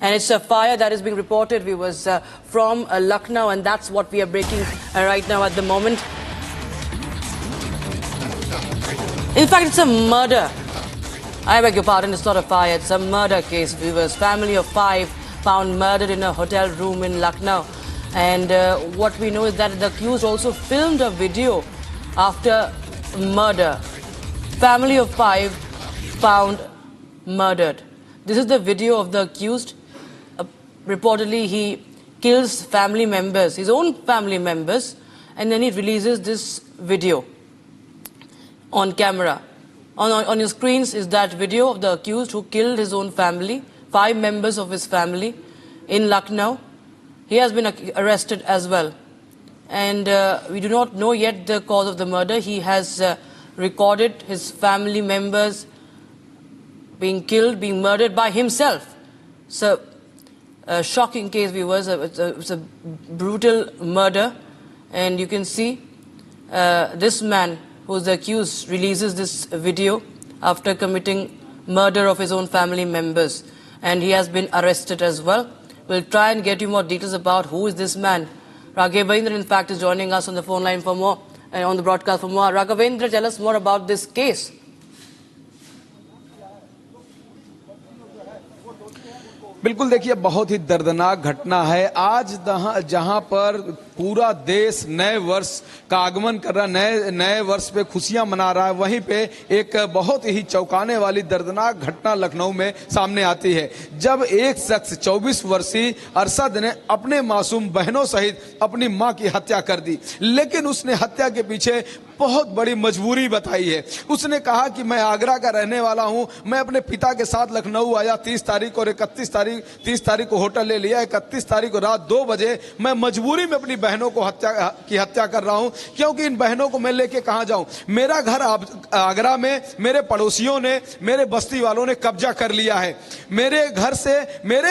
and it's a fire that is being reported, viewers, from Lucknow, and that's what we are breaking right now at the moment. In fact, it's a murder. I beg your pardon, it's not a fire, it's a murder case, viewers. Family of 5 found murdered in a hotel room in Lucknow. And what we know is that the accused also filmed a video after murder. Family of 5 found murdered. This is the video of the accused. Reportedly, he kills family members, his own family members, and then he releases this video on camera. On your screens is that video of the accused who killed his own family, 5 members of his family in Lucknow. He has been arrested as well. And we do not know yet the cause of the murder. He has recorded his family members being killed, being murdered by himself. So, a shocking case, viewers. It's a brutal murder. And you can see this man, who is the accused, releases this video after committing murder of his own family members. And he has been arrested as well. We'll try and get you more details about who is this man. Raghavendra, in fact, is joining us on the phone line for more, and on the broadcast for more. Raghavendra, tell us more about this case. बिल्कुल, देखिए, बहुत ही दर्दनाक घटना है। आज जहां पर पूरा देश नए वर्ष का आगमन कर रहा है, नए वर्ष पे खुशियां मना रहा है, वहीं पे एक बहुत ही चौंकाने वाली दर्दनाक घटना लखनऊ में सामने आती है, जब एक शख्स 24 वर्षीय अरशद ने अपने मासूम बहनों सहित अपनी मां की हत्या कर दी। लेकिन उसने हत्या के पीछे बहुत बड़ी मजबूरी बताई है। उसने कहा कि मैं आगरा का रहने वाला हूं, मैं अपने पिता के साथ लखनऊ आया 30 तारीख और 30 तारीख को होटल ले लिया, 31 तारीख को रात 2 बजे मैं मजबूरी में अपनी बहनों को हत्या कर रहा हूं, क्योंकि इन बहनों को मैं लेके कहां जाऊं। मेरा घर आगरा में मेरे पड़ोसियों ने, मेरे बस्ती वालों ने कब्जा कर लिया है। मेरे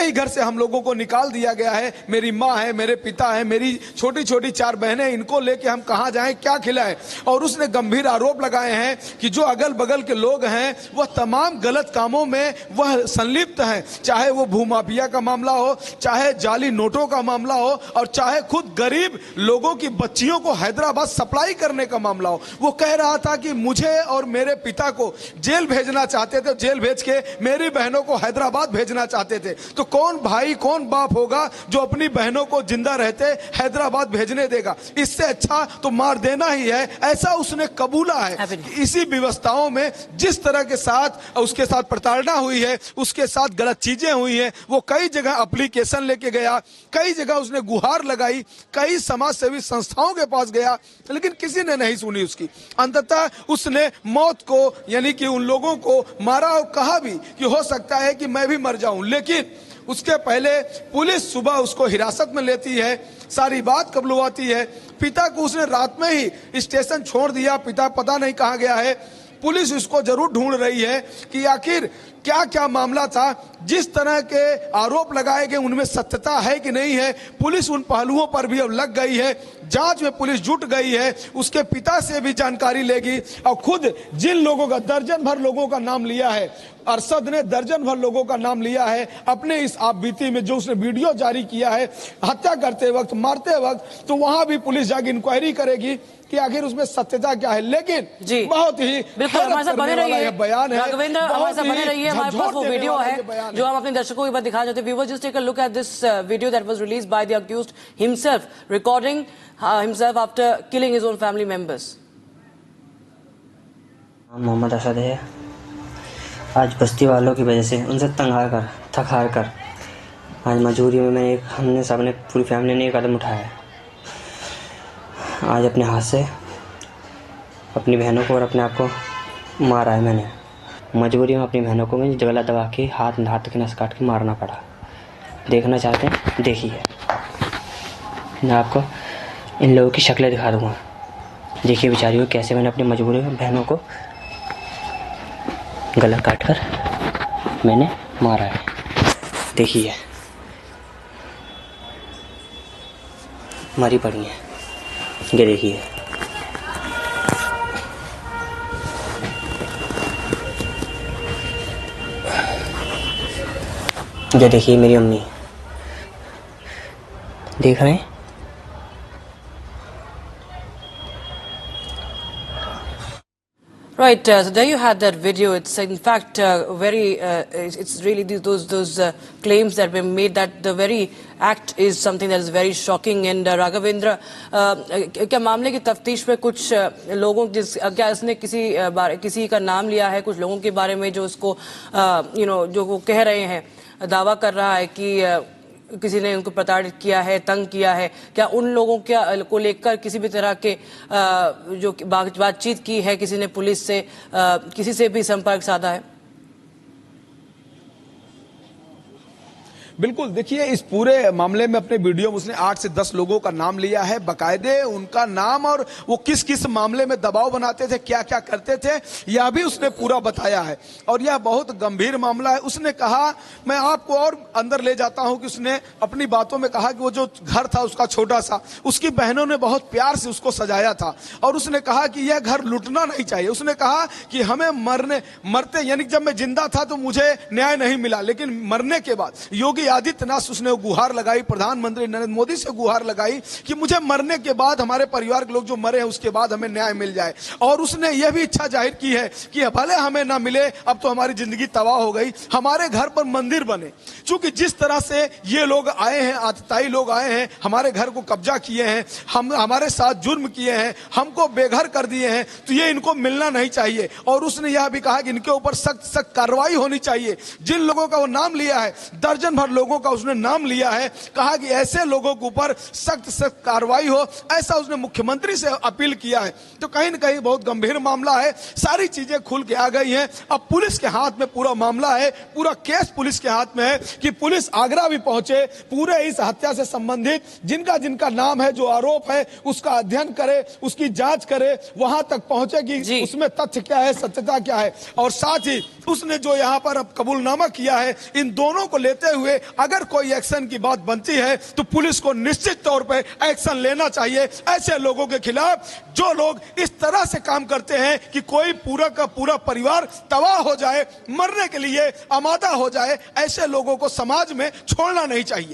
ही घर से हम लोगों को निकाल दिया गया है। मेरी माँ है, मेरे पिता है, मेरी छोटी छोटी 4 बहनें, इनको लेके हम कहां जाएं, क्या खिलाएं। और उसने गंभीर आरोप लगाए हैं कि जो अगल बगल के लोग हैं वह तमाम गलत कामों में वह संलिप्त हैं, चाहे वो भूमाफिया का मामला हो, चाहे जाली नोटों का मामला हो, और चाहे खुद गरीब लोगों की बच्चियों को हैदराबाद सप्लाई करने का मामला हो। वो कह रहा था कि मुझे और मेरे पिता को जेल भेजना चाहते थे, जेल भेज के मेरी बहनों को हैदराबाद भेजना चाहते थे। तो कौन भाई, कौन बाप होगा जो अपनी बहनों को जिंदा रहते हैदराबाद भेजने देगा। इससे अच्छा तो मार देना ही है, ऐसा उसने कबूला है। इसी व्यवस्थाओं में जिस तरह के साथ उसके साथ प्रताड़ना हुई है, उसके साथ गलत चीजें हुई हैं, वो कई जगह एप्लीकेशन लेके गया, कई जगह उसने गुहार लगाई, कई समाज सेवी संस्थाओं के पास गया, लेकिन किसी ने नहीं सुनी उसकी। अंततः उसने मौत को, यानी कि उन लोगों को मारा और कहा भी कि हो सकता है कि मैं भी मर जाऊं। लेकिन उसके पहले पुलिस सुबह उसको हिरासत में लेती है, सारी बात कबूलवाती है। पिता को उसने रात में ही स्टेशन छोड़ दिया, पिता पता नहीं कहां गया है। पुलिस उसको जरूर ढूंढ रही है कि आखिर क्या क्या मामला था, जिस तरह के आरोप लगाए गए उनमें सत्यता है कि नहीं है। पुलिस उन पहलुओं पर भी अब लग गई है, जांच में पुलिस जुट गई है। उसके पिता से भी जानकारी लेगी, और खुद जिन लोगों का, दर्जन भर लोगों का नाम लिया है, अरशद ने दर्जन भर लोगों का नाम लिया है अपने इस आपबीती में, जो उसने वीडियो जारी किया है हत्या करते वक्त, मारते वक्त, तो वहां भी पुलिस जाके इंक्वायरी करेगी कि आखिर उसमें सत्यता क्या है। लेकिन बहुत ही हमारे साथ बने रहिए, बयान है, राघवेंद्र हमारे साथ बने रहिए। हमारे पास वो वीडियो है जो हम अपने दर्शकों के बाद दिखा चाहते हैं। Viewers, just take a look at this video that was released by the accused himself, recording himself after killing his own family members. Mohammad Arshad है। आज बस्ती वालों की वजह से, उनसे थक हार कर आज मजबूरी में हमने सबने, पूरी फैमिली ने एक कदम उठाया है। आज अपने हाथ से अपनी बहनों को और अपने आप को मारा है मैंने। मजबूरी में अपनी बहनों को मुझे गला दबा के हाथ की नस काट के मारना पड़ा। देखना चाहते हैं, देखिए, मैं आपको इन लोगों की शक्लें दिखा दूँगा। देखिए बेचारियों, कैसे मैंने अपनी मजबूरी में बहनों को गला काट कर मैंने मारा है। देखिए, मरी पड़ी है, ये देखिए। ये देखिए मेरी अम्मी, देख रहे हैं? Right, so there you had that video. It's in fact it's really those claims that were made that the very act is something that is very shocking. And Raghavendra, क्या मामले की तफ्तीश में कुछ लोगों क्या इसने किसी का नाम लिया है, कुछ लोगों के बारे में जो उसको जो वो कह रहे हैं, दावा कर रहा है कि किसी ने उनको प्रताड़ित किया है, तंग किया है, क्या उन लोगों को लेकर किसी भी तरह के जो बातचीत की है, किसी ने पुलिस से किसी से भी संपर्क साधा है? बिल्कुल, देखिए इस पूरे मामले में अपने वीडियो में उसने 8 से 10 लोगों का नाम लिया है, बकायदे उनका नाम और वो किस किस मामले में दबाव बनाते थे, क्या क्या करते थे, यह भी उसने पूरा बताया है। और यह बहुत गंभीर मामला है। उसने कहा, मैं आपको और अंदर ले जाता हूं कि उसने अपनी बातों में कहा कि वो जो घर था उसका छोटा सा, उसकी बहनों ने बहुत प्यार से उसको सजाया था और उसने कहा कि यह घर लुटना नहीं चाहिए। उसने कहा कि हमें मरते यानी जब मैं जिंदा था तो मुझे न्याय नहीं मिला, लेकिन मरने के बाद योगी आदित्यनाथ उसने गुहार लगाई, प्रधानमंत्री नरेंद्र मोदी से गुहार लगाई कि मुझे मरने के बाद हमारे परिवार के लोग जो मरे हैं उसके बाद हमें न्याय मिल जाए। और उसने यह भी इच्छा जाहिर की है कि भले हमें ना मिले, अब तो हमारी जिंदगी तबाह हो गई, हमारे घर पर मंदिर बने। क्योंकि जिस तरह से ये लोग आए हैं, आतताई लोग आए हैं, हमारे घर को कब्जा किए हैं, हमारे साथ जुर्म किए हैं, हमको बेघर कर दिए हैं, तो ये इनको मिलना नहीं चाहिए। और उसने यह भी कहा कि इनके ऊपर सख्त सख्त कार्रवाई होनी चाहिए। जिन लोगों का वो नाम लिया है, दर्जन भर लोगों का उसने नाम लिया है, कहा कि ऐसे लोगों के ऊपर सख्त सख्त कार्रवाई हो, ऐसा उसने मुख्यमंत्री से अपील किया है। तो कहीं न कहीं बहुत गंभीर मामला है, सारी चीजें खुल के आ गई हैं। अब पुलिस के हाथ में पूरा मामला है, पूरा केस पुलिस के हाथ में है कि पुलिस आगरा भी पहुंचे, पूरे इस हत्या से संबंधित जिनका जिनका नाम है, जो आरोप है, उसका अध्ययन करे, उसकी जांच करे, वहां तक पहुंचे कि उसमें तथ्य क्या है, सत्यता क्या है। और साथ ही उसने जो यहाँ पर अब कबूलनामा किया है, इन दोनों को लेते हुए अगर कोई एक्शन की बात बनती है तो पुलिस को निश्चित तौर पे एक्शन लेना चाहिए ऐसे लोगों के खिलाफ जो लोग इस तरह से काम करते हैं कि कोई पूरा का पूरा परिवार तबाह हो जाए, मरने के लिए आमादा हो जाए। ऐसे लोगों को समाज में छोड़ना नहीं चाहिए।